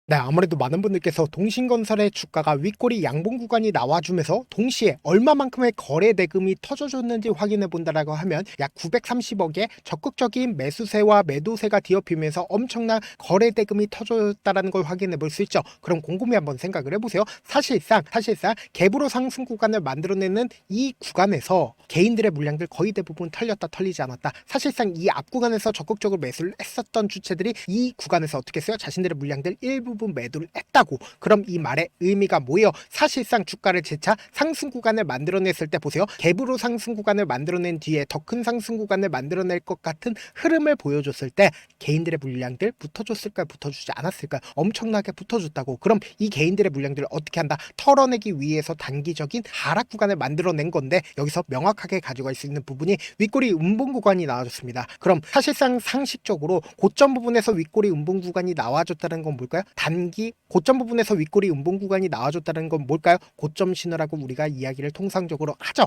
네, 아무래도 많은 분들께서 동신건설의 주가가 윗꼬리 양봉 구간이 나와주면서 동시에 얼마만큼의 거래 대금이 터져줬는지 확인해 본다라고 하면 약 930억의 적극적인 매수세와 매도세가 뒤엎이면서 엄청난 거래 대금이 터졌다라는 걸 확인해 볼 수 있죠. 그럼 곰곰이 한번 생각을 해보세요. 사실상 갭으로 상승 구간을 만들어내는 이 구간에서 개인들의 물량들 거의 대부분 털렸다 털리지 않았다. 사실상 이 앞 구간에서 적극적으로 매수를 했었던 주체들이 이 구간에서 어떻게 했어요? 자신들의 물량들 일부분 매도를 했다고. 그럼 이 말의 의미가 뭐예요? 사실상 주가를 재차 상승 구간을 만들어냈을 때 보세요. 갭으로 상승 구간을 만들어낸 뒤에 더 큰 상승 구간을 만들어낼 것 같은 흐름을 보여줬을 때 개인들의 물량들 붙어줬을까요? 붙어주지 않았을까요? 엄청나게 붙어줬다고. 그럼 이 개인들의 물량들을 어떻게 한다? 털어내기 위해서 단기적인 하락 구간을 만들어낸 건데 여기서 명확하게 가져갈 수 있는 부분이 윗꼬리 음봉 구간이 나와줬습니다. 그럼 사실상 상식적으로 고점 부분에서 윗꼬리 음봉 구간이 나와줬다는 건 뭘까요? 단기 고점 부분에서 윗꼬리 음봉 구간이 나와줬다는 건 뭘까요? 고점 신호라고 우리가 이야기를 통상적으로 하죠.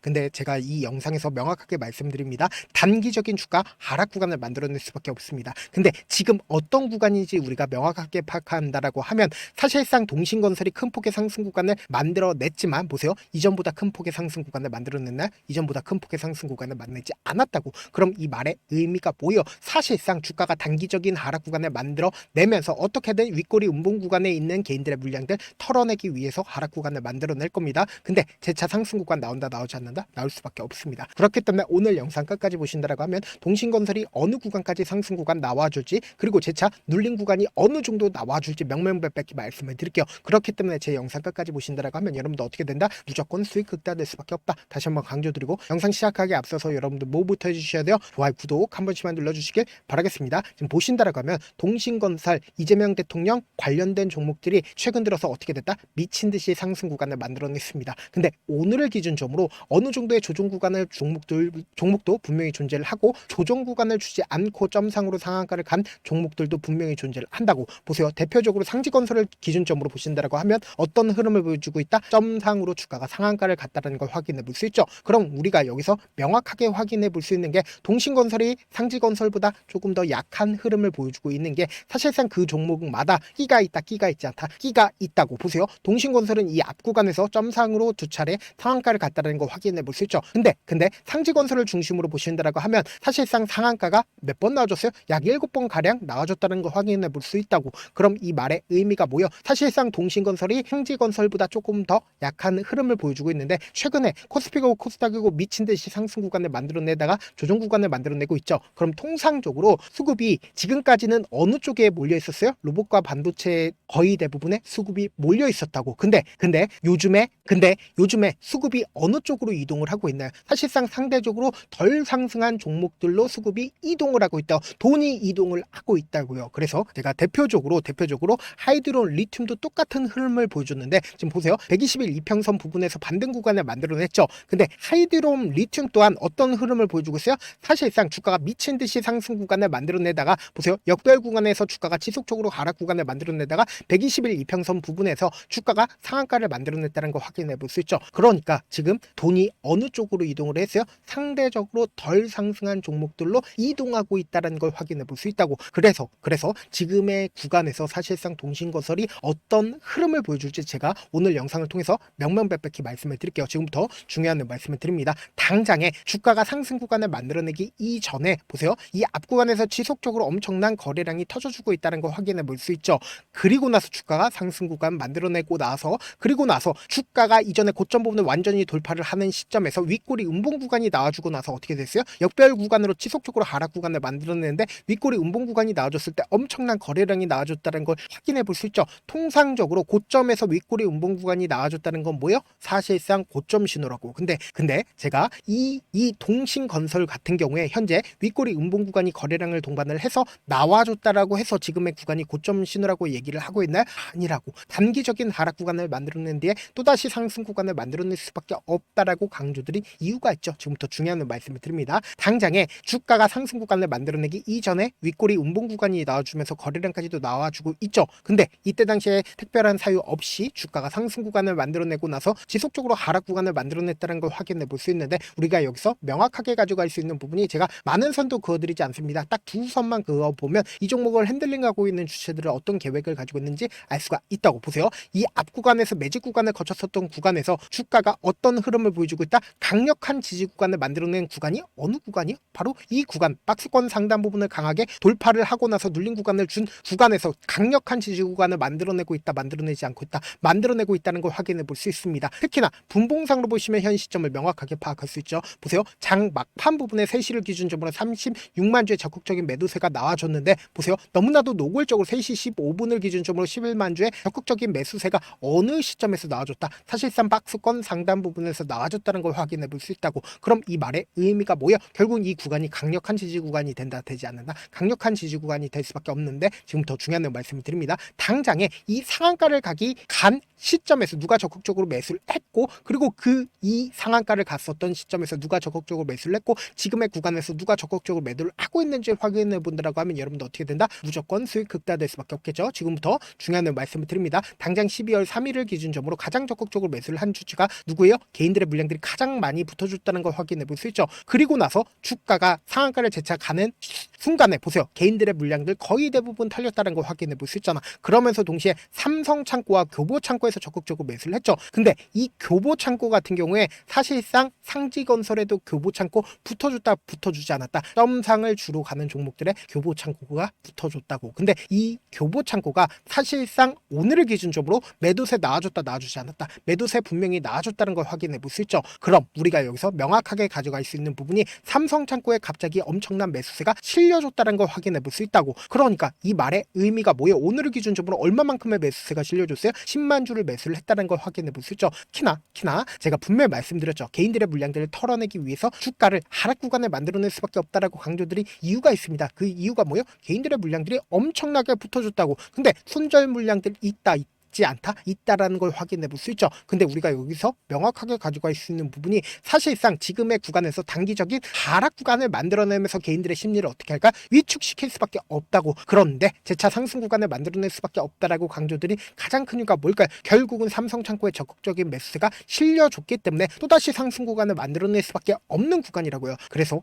근데 제가 이 영상에서 명확하게 말씀드립니다. 단기적인 주가 하락 구간을 만들어낼 수밖에 없습니다. 근데 지금 어떤 구간인지 우리가 명확하게 파악한다라고 하면 사실상 동신건설이 큰 폭의 상승 구간을 만들어냈지만 보세요. 이전보다 큰 폭의 상승 구간을 만들어냈나? 이전보다 큰 폭의 상승 구간을 만들지 않았다고. 그럼 이 말의 의미가 뭐예요? 사실상 주가가 단기적인 하락 구간을 만들어내면서 어떻게든 윗꼬리 음봉 구간에 있는 개인들의 물량들 털어내기 위해서 하락 구간을 만들어낼 겁니다. 근데 재차 상승 구간 나온다 나오지 않는다? 나올 수밖에 없습니다. 그렇기 때문에 오늘 영상 끝까지 보신다라고 하면 동신건설이 어느 구간까지 상승 구간 나와줄지 그리고 재차 눌린 구간이 어느 정도 나와줄지 명명백백히 말씀을 드릴게요. 그렇기 때문에 제 영상 끝까지 보신다라고 하면 여러분도 어떻게 된다? 무조건 수익 극대화될 수밖에 없다. 다시 한번 강조드리고 영상 시작하기 앞서서 여러분들 뭐부터 해주셔야 돼요? 좋아요, 구독 한 번씩만 눌러주시길 바라겠습니다. 지금 보신다라고 하면 동신건설 이재명 대통령 관련된 종목들이 최근 들어서 어떻게 됐다? 미친 듯이 상승 구간을 만들어냈습니다. 근데 오늘을 기준점으로 어느 정도의 조정 구간을 종목도 분명히 존재를 하고 조정 구간을 주지 않고 점상으로 상한가를 간 종목들도 분명히 존재를 한다고. 보세요. 대표적으로 상지건설을 기준점으로 보신다라고 하면 어떤 흐름을 보여주고 있다? 점상으로 주가가 상한가를 갔다는 걸 확인해 볼 수 있죠. 그럼 우리가 여기서 명확하게 확인해 볼 수 있는 게 동신건설이 상지건설보다 조금 더 약한 흐름을 보여주고 있는 게 사실상 그 종목마다 끼가 있다 끼가 있지 않다 끼가 있다고. 보세요. 동신건설은 이 앞 구간에서 점상으로 두 차례 상한가를 갔다는 걸 확인해 볼 수 있죠. 근데 상지건설을 중심으로 보신다라고 하면 사실상 상한가가 몇 번 나와줬어요? 약 7번 가량 나와줬다는 걸 확인해 볼 수 있다고. 그럼 이 말의 의미가 뭐예요? 사실상 동신건설이 상지건설보다 조금 더 약한 흐름을 보여주고 있는데 최근에 코스피고 코스닥이고 미친 듯이 상승 구간을 만들어내다가 조정 구간을 만들어내고 있죠. 그럼 통상적으로 수급이 지금까지는 어느 쪽에 몰려 있었어요? 로봇과 반도체 거의 대부분의 수급이 몰려 있었다고. 근데 요즘에 수급이 어느 쪽으로 이동을 하고 있나요? 사실상 상대적으로 덜 상승한 종목들로 수급이 이동을 하고 있다. 돈이 이동을 하고 있다고요. 그래서 제가 대표적으로 하이드론 리튬도 똑같은 흐름을 보여줬는데 지금 보세요. 121 이평선 부분에서 반등 구간을 만들어냈죠. 근데 하이드론 리튬 또한 어떤 흐름을 보여주고 있어요? 사실상 주가가 미친 듯이 상승 구간을 만들어내다가 보세요. 역별 구간에서 주가가 지속적으로 하락 구간을 만들어내다가 121 이평선 부분에서 주가가 상한가를 만들어냈다는 걸 확인해 볼 수 있죠. 그러니까 지금 돈이 어느 쪽으로 이동을 했어요? 상대적으로 덜 상승한 종목들로 이동하고 있다는 걸 확인해 볼 수 있다고. 그래서 지금의 구간에서 사실상 동신건설이 어떤 흐름을 보여줄지 제가 오늘 영상을 통해서 명명백백히 말씀을 드릴게요. 지금부터 중요한 말씀을 드립니다. 당장에 주가가 상승 구간을 만들어내기 이전에 보세요. 이 앞 구간에서 지속적으로 엄청난 거래량이 터져주고 있다는 걸 확인해 볼 수 있죠. 그리고 나서 주가가 상승 구간 만들어내고 나서 주가가 이전에 고점 부분을 완전히 돌파를 하는 시점에서 윗꼬리 음봉 구간이 나와주고 나서 어떻게 됐어요? 역별 구간으로 지속적으로 하락 구간을 만들어내는데 윗꼬리 음봉 구간이 나와줬을 때 엄청난 거래량이 나와줬다는 걸 확인해 볼 수 있죠. 통상적으로 고점에서 윗꼬리 음봉 구간이 나와줬다는 건 뭐예요? 사실상 고점 신호라고. 근데 제가 이 동신건설 같은 경우에 현재 윗꼬리 음봉 구간이 거래량을 동반을 해서 나와줬다라고 해서 지금의 구간이 고점 신호라고 얘기를 하고 있나요? 아니라고. 단기적인 하락 구간을 만들어낸 뒤에 또다시 상승 구간을 만들어낼 수밖에 없다라고 강조드린 이유가 있죠. 지금부터 중요한 말씀을 드립니다. 당장에 주가가 상승 구간을 만들어내기 이전에 윗꼬리 음봉 구간이 나와주면서 거래량까지도 나와주고 있죠. 근데 이때 당시에 특별한 사유 없이 주가가 상승 구간을 만들어내고 나서 지속적으로 하락 구간을 만들어냈다는 걸 확인해 볼 수 있는데 우리가 여기서 명확하게 가져갈 수 있는 부분이 제가 많은 선도 그어드리지 않습니다. 딱 두 선만 그어보면 이 종목을 핸들링하고 있는 주체들을 어떤 계획을 가지고 있는지 알 수가 있다고 보세요. 이 앞 구간에서 매직 구간을 거쳤었던 구간에서 주가가 어떤 흐름을 보여주고 있다? 강력한 지지 구간을 만들어낸 구간이 어느 구간이요? 바로 이 구간, 박스권 상단 부분을 강하게 돌파를 하고 나서 눌린 구간을 준 구간에서 강력한 지지 구간을 만들어내고 있다, 만들어내지 않고 있다, 만들어내고 있다는 걸 확인해 볼 수 있습니다. 특히나 분봉상으로 보시면 현 시점을 명확하게 파악할 수 있죠. 보세요. 장 막판 부분에 3시를 기준점으로 36만 주의 적극적인 매도세가 나와줬는데 보세요. 너무나도 노골적으로 3시 15분을 기준점으로 11만 주의 적극적인 매수세가 어느 시점에서 나와줬다. 사실상 박스권 상단 부분에서 나와줬다는 걸 확인해 볼 수 있다고. 그럼 이 말의 의미가 뭐예요? 결국 이 구간이 강력한 지지 구간이 된다, 되지 않는다. 강력한 지지 구간이 될 수밖에 없는데 지금 더 중요한 말씀을 드립니다. 당장에 이 상한가를 간 시점에서 누가 적극적으로 매수를 했고, 그리고 이 상한가를 갔었던 시점에서 누가 적극적으로 매수를 했고, 지금의 구간에서 누가 적극적으로 매도를 하고 있는지 확인해 본다라고 하면 여러분도 어떻게 된다? 무조건 수익 극대화될 수밖에 없겠죠. 지금부터 중요한 말씀을 드립니다. 당장 12월 3일을 기준점으로 가장 적극적으로 매수를 한 주체가 누구예요? 개인들의 물량들이 가장 많이 붙어줬다는 걸 확인해 볼 수 있죠. 그리고 나서 주가가 상한가를 재차 가는 순간에 보세요. 개인들의 물량들 거의 대부분 털렸다는 걸 확인해 볼 수 있잖아. 그러면서 동시에 삼성창고와 교보창고에서 적극적으로 매수를 했죠. 근데 이 교보창고 같은 경우에 사실상 상지건설에도 교보창고 붙어주지 않았다. 점상을 주로 가는 종목들의 교보창고가 붙어줬다고. 근데 이 교보창고가 사실상 오늘을 기준적으로 매도세 나와줬다, 나와주지 않았다. 매도세 분명히 나와줬다는 걸 확인해 볼 수 있죠. 그럼 우리가 여기서 명확하게 가져갈 수 있는 부분이 삼성창고에 갑자기 엄청난 매수세가 실려줬다는 걸 확인해 볼 수 있다고. 그러니까 이 말의 의미가 뭐예요? 오늘을 기준적으로 얼마만큼의 매수세가 실려줬어요? 10만 주를 매수를 했다는 걸 확인해 볼 수 있죠. 키나 제가 분명히 말씀드렸죠. 개인들의 물량들을 털어내기 위해서 주가를 하락 구간을 만들어낼 수밖에 없다라고 강조드린 이유가 있습니다. 그 이유가 뭐예요? 개인들의 물량들이 엄청나게 붙어줬다고. 근데 손절 물량들 있지 않다? 있다라는 걸 확인해 볼 수 있죠. 근데 우리가 여기서 명확하게 가져갈 수 있는 부분이 사실상 지금의 구간에서 단기적인 하락 구간을 만들어내면서 개인들의 심리를 어떻게 할까? 위축시킬 수밖에 없다고. 그런데 재차 상승 구간을 만들어낼 수밖에 없다라고 강조드린 가장 큰 이유가 뭘까요? 결국은 삼성창고의 적극적인 매수세가 실려줬기 때문에 또다시 상승 구간을 만들어낼 수밖에 없는 구간이라고요. 그래서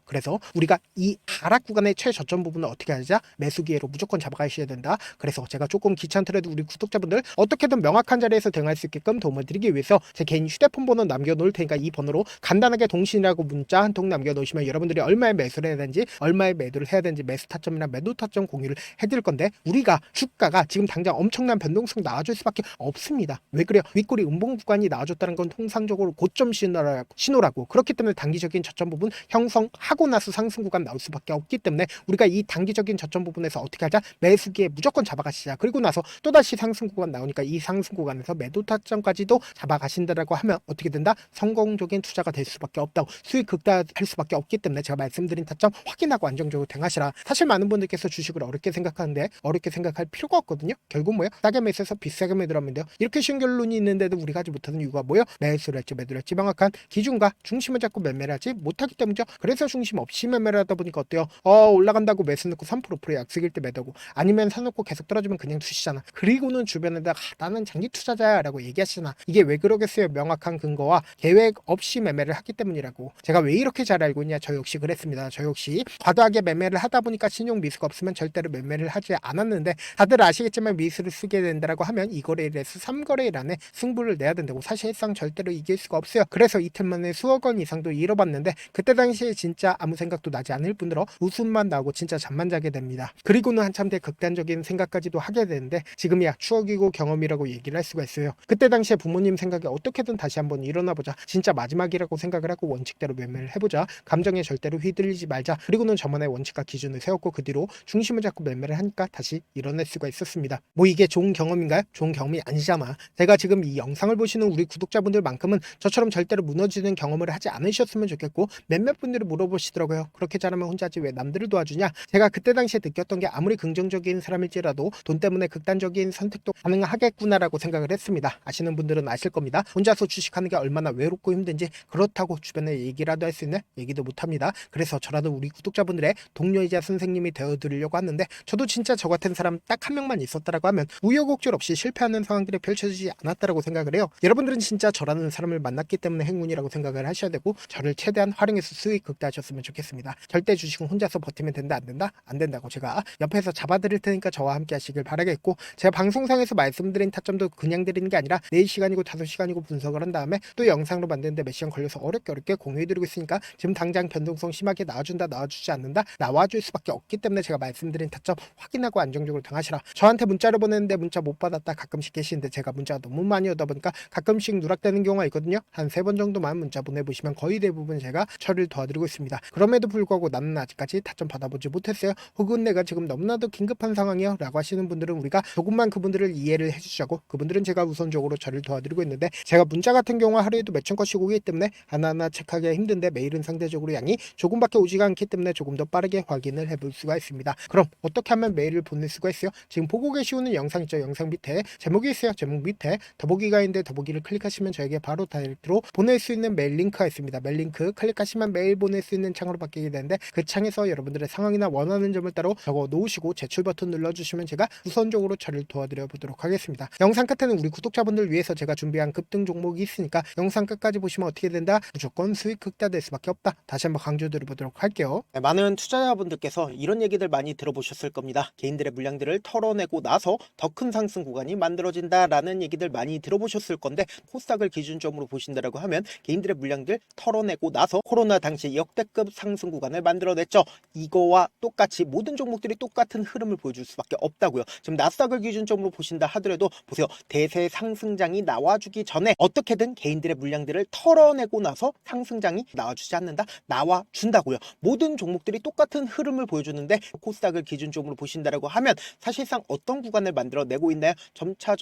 우리가 이 하락 구간의 최저점 부분을 어떻게 하자? 매수 기회로 무조건 잡아가셔야 된다. 그래서 제가 조금 귀찮더라도 우리 구독자분들 어떻게든 명확한 자리에서 대응할 수 있게끔 도움을 드리기 위해서 제 개인 휴대폰 번호 남겨놓을 테니까 이 번호로 간단하게 동신이라고 문자 한 통 남겨놓으시면 여러분들이 얼마에 매수를 해야 되는지, 얼마에 매도를 해야 되는지, 매수 타점이나 매도 타점 공유를 해드릴 건데, 우리가 주가가 지금 당장 엄청난 변동성 나와줄 수밖에 없습니다. 왜 그래요? 윗꼬리 음봉 구간이 나와줬다는 건 통상적으로 고점 신호라고. 그렇기 때문에 단기적인 저점 부분 형성하고 나서 상승 구간 나올 수밖에 없기 때문에 우리가 이 단기적인 저점 부분에서 어떻게 하자? 매수기에 무조건 잡아가시자. 그리고 나서 또다시 상승 구간 나오니까 이 상승 구간에서 매도 타점까지도 잡아가신다라고 하면 어떻게 된다? 성공적인 투자가 될 수밖에 없다고. 수익 극대화할 수밖에 없기 때문에 제가 말씀드린 타점 확인하고 안정적으로 대응하시라. 사실 많은 분들께서 주식을 어렵게 생각하는데 어렵게 생각할 필요가 없거든요. 결국 뭐예요? 싸게 매수해서 비싸게 매도하면 돼요. 이렇게 쉬운 결론이 있는데도 우리가 하지 못하는 이유가 뭐예요? 매수를 했지 매도를 했지 명확한 기준과 중심을 잡고 매매를 하지 못하기 때문이죠. 그래서 중심 없이 매매를 하다 보니까 어때요? 올라간다고 매수 넣고 3% 약속일 때 매도고, 아니면 사놓고 계속 떨어지면 그냥 두시잖아. 그리고는 주변에다가 나는 장기 투자자야 라고 얘기하시나. 이게 왜 그러겠어요? 명확한 근거와 계획 없이 매매를 하기 때문이라고. 제가 왜 이렇게 잘 알고 있냐? 저 역시 그랬습니다. 저 역시 과도하게 매매를 하다 보니까 신용 미수가 없으면 절대로 매매를 하지 않았는데, 다들 아시겠지만 미수를 쓰게 된다라고 하면 2거래일에서 3거래일 안에 승부를 내야 된다고. 사실상 절대로 이길 수가 없어요. 그래서 이틀 만에 수억 원 이상도 잃어봤는데, 그때 당시에 진짜 아무 생각도 나지 않을 뿐더러 웃음만 나오고 진짜 잠만 자게 됩니다. 그리고는 한참 뒤에 극단적인 생각까지도 하게 되는데, 지금이야 추억이고 경험이라고 얘기를 할 수가 있어요. 그때 당시에 부모님 생각에 어떻게든 다시 한번 일어나보자, 진짜 마지막이라고 생각을 하고 원칙대로 매매를 해보자, 감정에 절대로 휘둘리지 말자, 그리고는 저만의 원칙과 기준을 세웠고 그 뒤로 중심을 잡고 매매를 하니까 다시 일어날 수가 있었습니다. 뭐 이게 좋은 경험인가요? 좋은 경험이 아니잖아. 제가 지금 이 영상을 보시는 우리 구독자분들만큼은 저처럼 절대로 무너지는 경험을 하지 않으셨으면 좋겠고, 몇몇 분들이 물어보시더라고요. 그렇게 잘하면 혼자 하지 왜 남들을 도와주냐? 제가 그때 당시에 느꼈던 게, 아무리 긍정적인 사람일지라도 돈 때문에 극단적인 선택도 가능하게 하겠구나라고 생각을 했습니다. 아시는 분들은 아실 겁니다. 혼자서 주식하는 게 얼마나 외롭고 힘든지, 그렇다고 주변에 얘기라도 할 수 있는 얘기도 못합니다. 그래서 저라도 우리 구독자분들의 동료이자 선생님이 되어드리려고 하는데, 저도 진짜 저 같은 사람 딱 한 명만 있었다라고 하면 우여곡절 없이 실패하는 상황들이 펼쳐지지 않았다라고 생각을 해요. 여러분들은 진짜 저라는 사람을 만났기 때문에 행운이라고 생각을 하셔야 되고, 저를 최대한 활용해서 수익 극대화하셨으면 좋겠습니다. 절대 주식은 혼자서 버티면 된다, 안 된다? 안 된다고 제가 옆에서 잡아드릴 테니까 저와 함께 하시길 바라겠고, 제가 방송상에서 말씀드린 타점도 그냥 드리는 게 아니라 4시간이고 5시간이고 분석을 한 다음에 또 영상으로 만드는데 몇 시간 걸려서 어렵게 공유해드리고 있으니까, 지금 당장 변동성 심하게 나와준다, 나와주지 않는다, 나와줄 수밖에 없기 때문에 제가 말씀드린 타점 확인하고 안정적으로 당하시라. 저한테 문자를 보냈는데 문자 못 받았다 가끔씩 계시는데, 제가 문자가 너무 많이 오다 보니까 가끔씩 누락되는 경우가 있거든요. 한 3번 정도만 문자 보내보시면 거의 대부분 제가 처리를 도와드리고 있습니다. 그럼에도 불구하고 나는 아직까지 타점 받아보지 못했어요. 혹은 내가 지금 너무나도 긴급한 상황이요 라고 하시는 분들은, 우리가 조금만 그분들을 이해를 해주자고, 그분들은 제가 우선적으로 처리를 도와드리고 있는데, 제가 문자 같은 경우 하루에도 몇천 건씩 오기 때문에 하나하나 체크하기가 힘든데, 메일은 상대적으로 양이 조금밖에 오지가 않기 때문에 조금 더 빠르게 확인을 해볼 수가 있습니다. 그럼 어떻게 하면 메일을 보낼 수가 있어요? 지금 보고 계시는 영상 있죠? 영상 밑에 제목이 있어요. 제목 밑에 더보기가 있는데, 더보기를 클릭하시면 저에게 바로 다이렉트로 보낼 수 있는 메일 링크가 있습니다. 메일 링크 클릭하시면 메일 보낼 수 있는 창으로 바뀌게 되는데, 그 창에서 여러분들의 상황이나 원하는 점을 따로 적어 놓으시고 제출 버튼 눌러주시면 제가 우선적으로 처리를 도와드려 보도록 하겠습니다. 영상 끝에는 우리 구독자분들 위해서 제가 준비한 급등 종목이 있으니까 영상 끝까지 보시면 어떻게 된다? 무조건 수익 극대화될 수밖에 없다. 다시 한번 강조드려보도록 할게요. 네, 많은 투자자분들께서 이런 얘기들 많이 들어보셨을 겁니다. 개인들의 물량들을 털어내고 나서 더 큰 상승 구간이 만들어진다라는 얘기들 많이 들어보셨을 건데, 코스닥을 기준점으로 보신다라고 하면 개인들의 물량들 털어내고 나서 코로나 당시 역대급 상승 구간을 만들어냈죠. 이거와 똑같이 모든 종목들이 똑같은 흐름을 보여줄 수밖에 없다고요. 지금 나스닥을 기준점으로 보신다 하더라도 보세요. 대세 상승장이 나와주기 전에 어떻게든 개인들의 물량들을 털어내고 나서 상승장이 나와주지 않는다? 나와준다고요. 모든 종목들이 똑같은 흐름을 보여주는데, 코스닥을 기준점으로 보신다라고 하면 사실상 어떤 구간을 만들어내고 있나요? 점차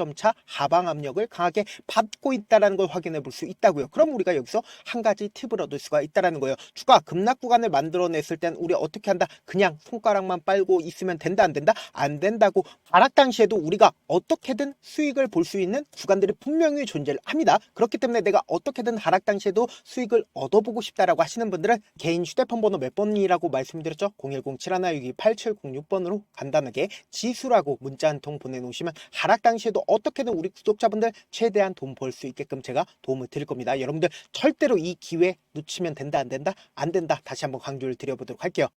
하방 압력을 강하게 받고 있다는 걸 확인해 볼 수 있다고요. 그럼 우리가 여기서 한 가지 팁을 얻을 수가 있다는 거예요. 주가 급락 구간을 만들어냈을 땐 우리 어떻게 한다? 그냥 손가락만 빨고 있으면 된다, 안 된다? 안 된다고. 하락 당시에도 우리가 어떻게든 수익을 볼 수 있는 구간들이 분명히 존재를 합니다. 그렇기 때문에 내가 어떻게든 하락 당시에도 수익을 얻어보고 싶다라고 하시는 분들은 개인 휴대폰 번호 몇 번이라고 말씀드렸죠? 010-7162-8706번으로 간단하게 지수라고 문자 한 통 보내놓으시면 하락 당시에도 어떻게든 우리 구독자분들 최대한 돈 벌 수 있게끔 제가 도움을 드릴 겁니다. 여러분들 절대로 이 기회 놓치면 된다, 안 된다? 안 된다. 다시 한번 강조를 드려보도록 할게요.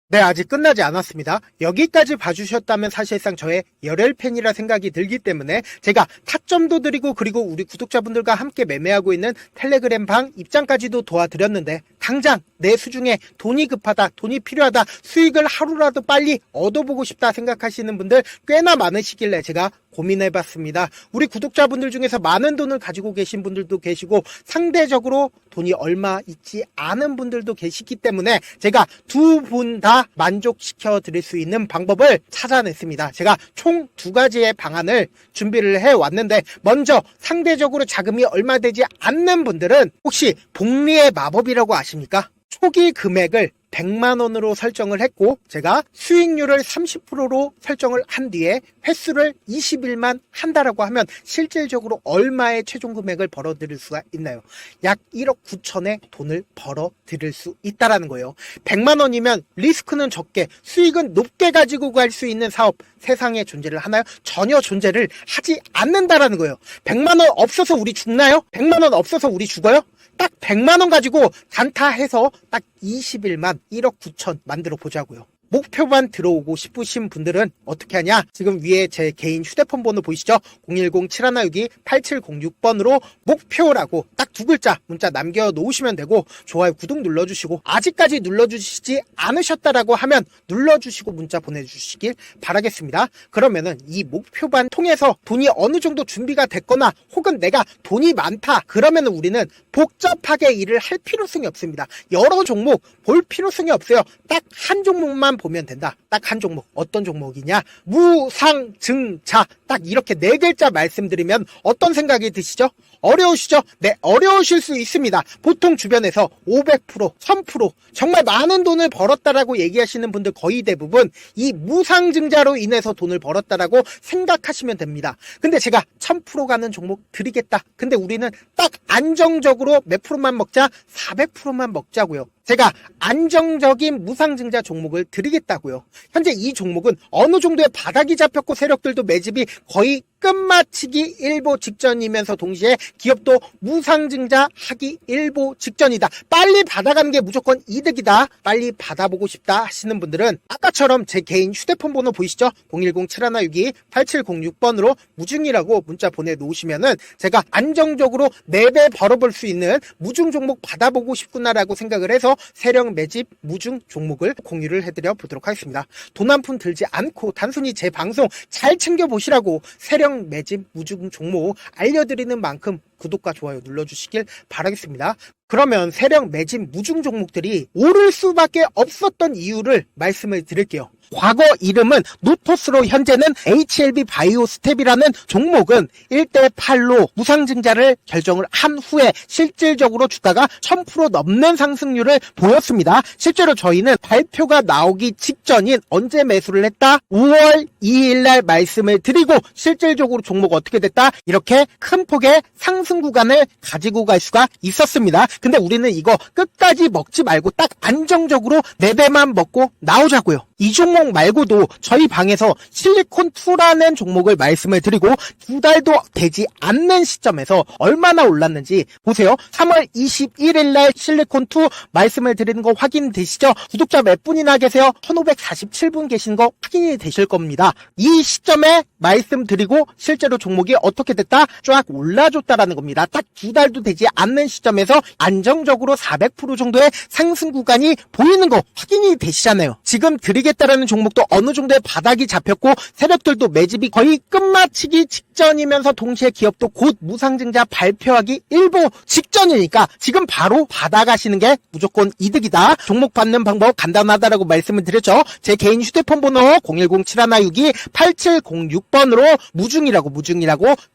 네, 아직 끝나지 않았습니다. 여기까지 봐주셨다면 사실상 저의 열혈팬이라 생각이 들기 때문에 제가 타점도 드리고, 그리고 우리 구독자분들과 함께 매매하고 있는 텔레그램 방 입장까지도 도와드렸는데, 당장 내 수중에 돈이 급하다, 돈이 필요하다, 수익을 하루라도 빨리 얻어보고 싶다 생각하시는 분들 꽤나 많으시길래 제가 고민해봤습니다. 우리 구독자분들 중에서 많은 돈을 가지고 계신 분들도 계시고, 상대적으로 돈이 얼마 있지 않은 분들도 계시기 때문에 제가 두 분 다 만족시켜 드릴 수 있는 방법을 찾아냈습니다. 제가 총 2가지의 방안을 준비를 해왔는데, 먼저 상대적으로 자금이 얼마 되지 않는 분들은 혹시 복리의 마법이라고 아십니까? 초기 금액을 100만원으로 설정을 했고, 제가 수익률을 30%로 설정을 한 뒤에 횟수를 20일만 한다라고 하면 실질적으로 얼마의 최종 금액을 벌어들일 수가 있나요? 약 1억 9천의 돈을 벌어들일 수 있다라는 거예요. 100만원이면 리스크는 적게 수익은 높게 가지고 갈 수 있는 사업, 세상에 존재를 하나요? 전혀 존재를 하지 않는다라는 거예요. 100만원 없어서 우리 죽나요? 100만원 없어서 우리 죽어요? 딱 100만원 가지고 단타해서 딱 20일만 1억 9천 만들어 보자고요. 목표만 들어오고 싶으신 분들은 어떻게 하냐? 지금 위에 제 개인 휴대폰 번호 보이시죠? 010-7162-8706번으로 목표라고 딱 2글자 문자 남겨놓으시면 되고, 좋아요, 구독 눌러주시고, 아직까지 눌러주시지 않으셨다라고 하면 눌러주시고 문자 보내주시길 바라겠습니다. 그러면은 이 목표반 통해서 돈이 어느 정도 준비가 됐거나, 혹은 내가 돈이 많다, 그러면은 우리는 복잡하게 일을 할 필요성이 없습니다. 여러 종목 볼 필요성이 없어요. 딱 한 종목만 종목만 보면 된다. 딱 한 종목. 어떤 종목이냐? 무상증자. 딱 이렇게 4글자 말씀드리면 어떤 생각이 드시죠? 어려우시죠? 네, 어려우실 수 있습니다. 보통 주변에서 500%, 1000% 정말 많은 돈을 벌었다라고 얘기하시는 분들 거의 대부분 이 무상증자로 인해서 돈을 벌었다라고 생각하시면 됩니다. 근데 제가 1000% 가는 종목 드리겠다. 근데 우리는 딱 안정적으로 몇 프로만 먹자? 400%만 먹자고요. 제가 안정적인 무상증자 종목을 드리겠다고요. 현재 이 종목은 어느 정도의 바닥이 잡혔고 세력들도 매집이 거의 끝마치기 일보 직전이면서 동시에 기업도 무상증자 하기 일보 직전이다. 빨리 받아가는 게 무조건 이득이다. 빨리 받아보고 싶다 하시는 분들은 아까처럼 제 개인 휴대폰 번호 보이시죠? 010-7162-8706번으로 무중이라고 문자 보내놓으시면은 제가 안정적으로 4배 벌어볼 수 있는 무중 종목 받아보고 싶구나라고 생각을 해서 세력 매집 무중 종목을 공유를 해드려 보도록 하겠습니다. 돈 한 푼 들지 않고 단순히 제 방송 잘 챙겨보시라고 세력 매집 무중 종목 알려드리는 만큼 구독과 좋아요 눌러주시길 바라겠습니다. 그러면 세력 매집 무중 종목들이 오를 수밖에 없었던 이유를 말씀을 드릴게요. 과거 이름은 노토스로 현재는 HLB 바이오스텝이라는 종목은 1대8로 무상증자를 결정을 한 후에 실질적으로 주가가 1000% 넘는 상승률을 보였습니다. 실제로 저희는 발표가 나오기 직전인 언제 매수를 했다? 5월 2일 날 말씀을 드리고 실질적으로 종목 어떻게 됐다? 이렇게 큰 폭의 상승 구간을 가지고 갈 수가 있었습니다. 근데 우리는 이거 끝까지 먹지 말고 딱 안정적으로 4배만 먹고 나오자고요. 이 종목 말고도 저희 방에서 실리콘2라는 종목을 말씀을 드리고 2달도 되지 않는 시점에서 얼마나 올랐는지 보세요. 3월 21일 날 실리콘2 말씀을 드리는 거 확인되시죠? 구독자 몇 분이나 계세요? 1547분 계신 거 확인이 되실 겁니다. 이 시점에 말씀드리고 실제로 종목이 어떻게 됐다? 쫙 올라줬다라는 겁니다. 딱 2달도 되지 않는 시점에서 안정적으로 400% 정도의 상승 구간이 보이는 거 확인이 되시잖아요. 지금 드리겠다라는 종목도 어느 정도의 바닥이 잡혔고 세력들도 매집이 거의 끝마치기 직전이면서 동시에 기업도 곧 무상증자 발표하기 일보 직전이니까 지금 바로 받아가시는 게 무조건 이득이다. 종목 받는 방법 간단하다라고 말씀을 드렸죠. 제 개인 휴대폰 번호 010-7162-8706번으로 무중이라고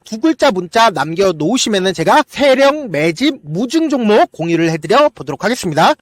2글자 문자 남겨놓으시면은 제가 세력 매집 무중 종목 공유를 해드려 보도록 하겠습니다.